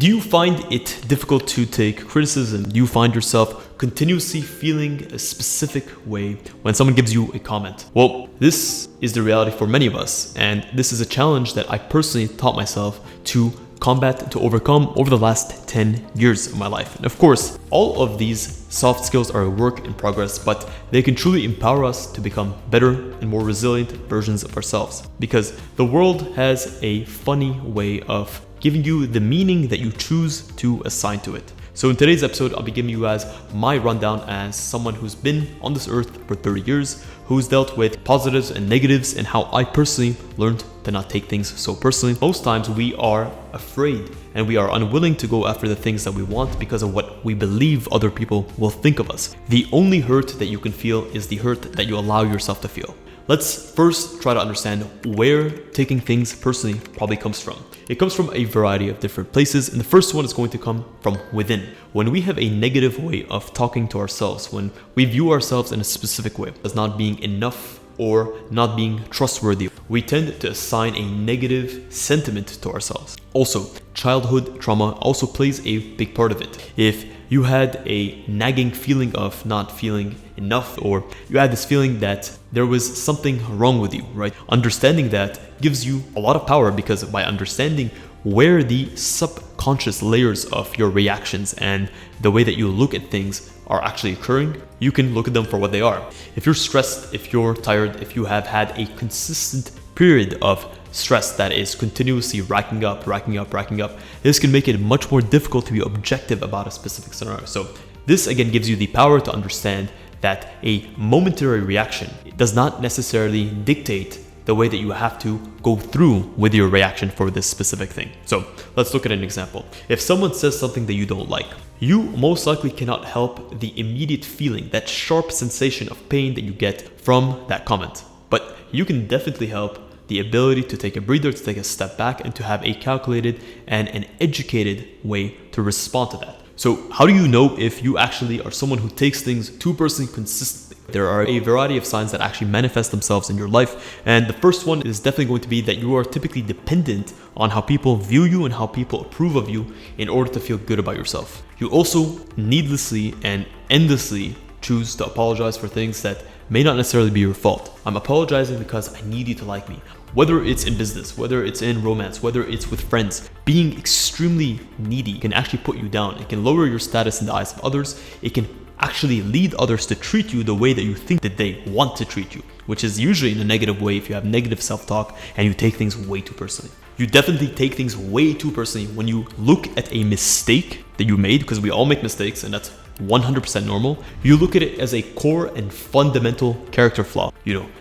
Do you find it difficult to take criticism? Do you find yourself continuously feeling a specific way when someone gives you a comment? Well, this is the reality for many of us, and this is a challenge that I personally taught myself to combat, to overcome over the last 10 years of my life. And of course, all of these soft skills are a work in progress, but they can truly empower us to become better and more resilient versions of ourselves. Because the world has a funny way of giving you the meaning that you choose to assign to it. So in today's episode, I'll be giving you guys my rundown as someone who's been on this earth for 30 years, who's dealt with positives and negatives, and how I personally learned to not take things so personally. Most times we are afraid and we are unwilling to go after the things that we want because of what we believe other people will think of us. The only hurt that you can feel is the hurt that you allow yourself to feel. Let's first try to understand where taking things personally probably comes from. It comes from a variety of different places, and the first one is going to come from within. When we have a negative way of talking to ourselves, when we view ourselves in a specific way as not being enough or not being trustworthy, we tend to assign a negative sentiment to ourselves. Also, childhood trauma also plays a big part of it. If you had a nagging feeling of not feeling enough, or you had this feeling that there was something wrong with you, right? Understanding that gives you a lot of power, because by understanding where the subconscious layers of your reactions and the way that you look at things are actually occurring, you can look at them for what they are. If you're stressed, if you're tired, if you have had a consistent period of stress that is continuously racking up, this can make it much more difficult to be objective about a specific scenario. So this again gives you the power to understand that a momentary reaction does not necessarily dictate the way that you have to go through with your reaction for this specific thing. So let's look at an example. If someone says something that you don't like, you most likely cannot help the immediate feeling, that sharp sensation of pain that you get from that comment. But you can definitely help the ability to take a breather, to take a step back, and to have a calculated and an educated way to respond to that. So how do you know if you actually are someone who takes things too personally consistently? There are a variety of signs that actually manifest themselves in your life. And the first one is definitely going to be that you are typically dependent on how people view you and how people approve of you in order to feel good about yourself. You also needlessly and endlessly choose to apologize for things that may not necessarily be your fault. I'm apologizing because I need you to like me. Whether it's in business, whether it's in romance, whether it's with friends, being extremely needy can actually put you down. It can lower your status in the eyes of others. It can actually lead others to treat you the way that you think that they want to treat you, which is usually in a negative way if you have negative self-talk and you take things way too personally. You definitely take things way too personally when you look at a mistake that you made, because we all make mistakes and that's 100% normal. You look at it as a core and fundamental character flaw.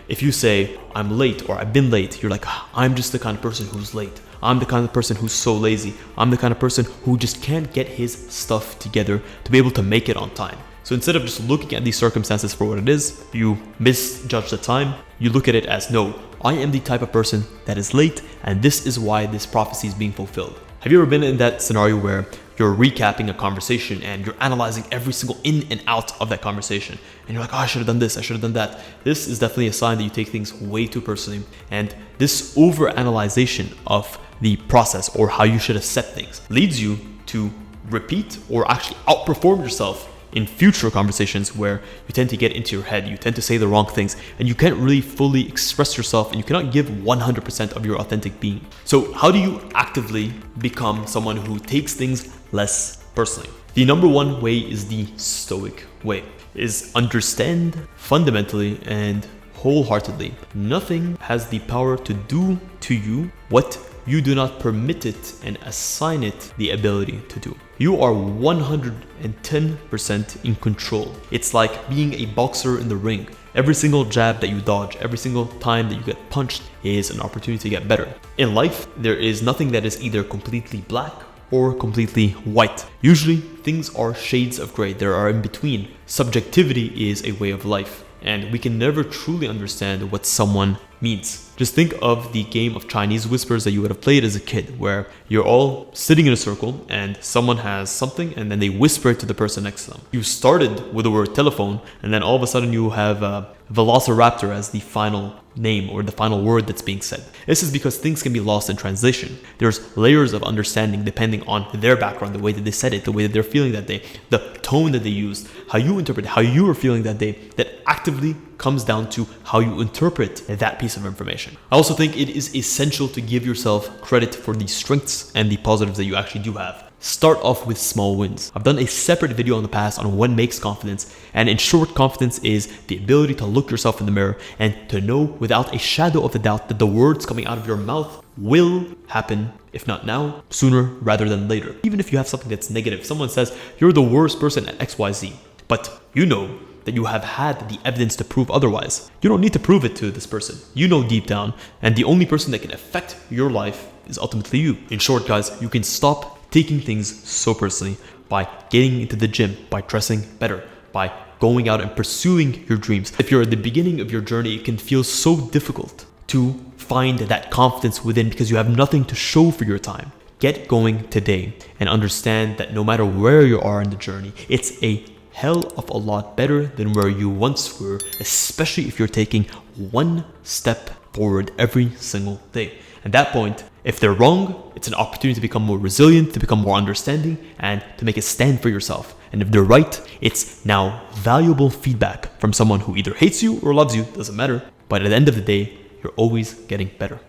If you say, I'm late or I've been late, you're like, I'm just the kind of person who's late. I'm the kind of person who's so lazy. I'm the kind of person who just can't get his stuff together to be able to make it on time. So instead of just looking at these circumstances for what it is, you misjudge the time. You look at it as, no, I am the type of person that is late, and this is why this prophecy is being fulfilled. Have you ever been in that scenario where you're recapping a conversation and you're analyzing every single in and out of that conversation, and you're like, I should have done this, I should have done that? This is definitely a sign that you take things way too personally, and this overanalyzation of the process or how you should have set things leads you to repeat or actually outperform yourself in future conversations where you tend to get into your head, you tend to say the wrong things, and you can't really fully express yourself, and you cannot give 100% of your authentic being. So how do you actively become someone who takes things less personally? The number one way is the Stoic way, is understand fundamentally and wholeheartedly, nothing has the power to do to you what you do not permit it and assign it the ability to do. You are 110% in control. It's like being a boxer in the ring. Every single jab that you dodge, every single time that you get punched is an opportunity to get better. In life, there is nothing that is either completely black or completely white. Usually, things are shades of gray. There are in between. Subjectivity is a way of life. and we can never truly understand what someone means. Just think of the game of Chinese whispers that you would have played as a kid, where you're all sitting in a circle and someone has something and then they whisper it to the person next to them. You started with the word telephone, and then all of a sudden you have Velociraptor as the final name or the final word that's being said. This is because things can be lost in translation. There's layers of understanding depending on their background, the way that they said it, the way that they're feeling that day, the tone that they used, how you interpret, how you were feeling that day. That actively comes down to how you interpret that piece of information. I also think it is essential to give yourself credit for the strengths and the positives that you actually do have. Start off with small wins. I've done a separate video in the past on what makes confidence, and in short, confidence is the ability to look yourself in the mirror and to know without a shadow of a doubt that the words coming out of your mouth will happen, if not now, sooner rather than later. Even if you have something that's negative, someone says you're the worst person at XYZ, but you know that you have had the evidence to prove otherwise. You don't need to prove it to this person. You know deep down, and the only person that can affect your life is ultimately you. In short, guys, you can stop taking things so personally by getting into the gym, by dressing better, by going out and pursuing your dreams. If you're at the beginning of your journey, it can feel so difficult to find that confidence within because you have nothing to show for your time. Get going today and understand that no matter where you are in the journey, it's a hell of a lot better than where you once were, especially if you're taking one step forward every single day. At that point, if they're wrong, it's an opportunity to become more resilient, to become more understanding, and to make a stand for yourself. And if they're right, it's now valuable feedback from someone who either hates you or loves you, doesn't matter. But at the end of the day, you're always getting better.